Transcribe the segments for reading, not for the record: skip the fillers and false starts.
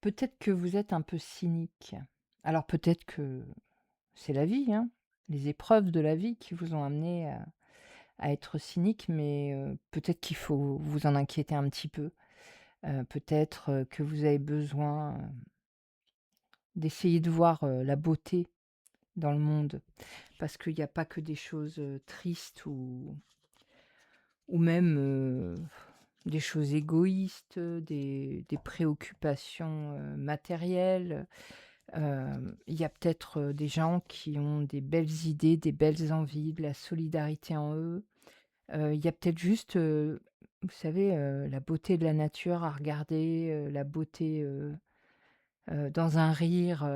Peut-être que vous êtes un peu cynique. Alors peut-être que c'est la vie, hein, les épreuves de la vie qui vous ont amené à être cynique, mais peut-être qu'il faut vous en inquiéter un petit peu. Peut-être, que vous avez besoin, d'essayer de voir, la beauté dans le monde. Parce qu'il y a pas que des choses, tristes ou même, des choses égoïstes, des préoccupations, matérielles. Il y a peut-être, des gens qui ont des belles idées, des belles envies, de la solidarité en eux. Il y a peut-être juste, vous savez, la beauté de la nature à regarder, la beauté, dans un rire,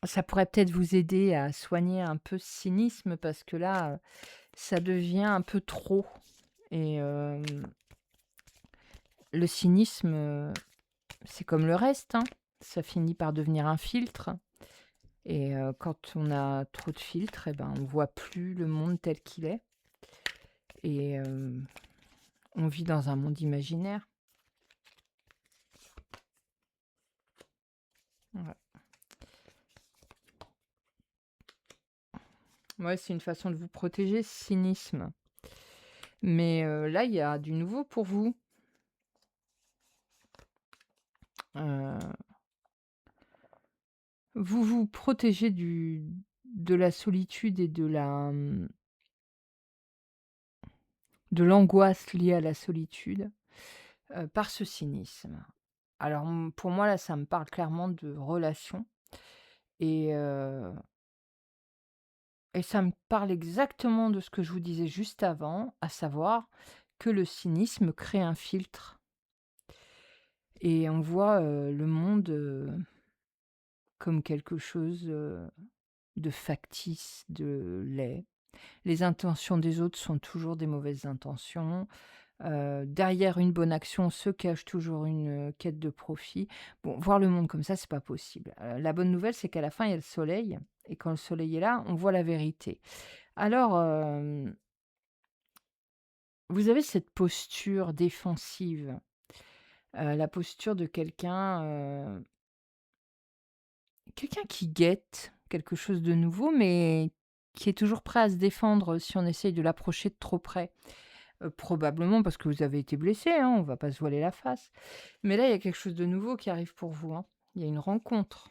ça pourrait peut-être vous aider à soigner un peu ce cynisme parce que là, ça devient un peu trop et le cynisme, c'est comme le reste, hein, ça finit par devenir un filtre. Et quand on a trop de filtres et ben, on voit plus le monde tel qu'il est et on vit dans un monde imaginaire. Ouais. Ouais, c'est une façon de vous protéger, ce cynisme. Mais là, il y a du nouveau pour vous. Heu, Vous vous protégez de la solitude et de l'angoisse liée à la solitude, par ce cynisme. Alors, pour moi, là, ça me parle clairement de relations et ça me parle exactement de ce que je vous disais juste avant, à savoir que le cynisme crée un filtre et on voit, le monde, comme quelque chose, de factice, de laid. Les intentions des autres sont toujours des mauvaises intentions. Derrière une bonne action se cache toujours une, quête de profit. Bon, voir le monde comme ça, c'est pas possible. La bonne nouvelle, c'est qu'à la fin, il y a le soleil et quand le soleil est là, on voit la vérité. Alors, vous avez cette posture défensive, la posture de quelqu'un qui guette quelque chose de nouveau, mais qui est toujours prêt à se défendre si on essaye de l'approcher de trop près. Probablement parce que vous avez été blessé, hein, on va pas se voiler la face. Mais là, il y a quelque chose de nouveau qui arrive pour vous, hein. Il y a une rencontre.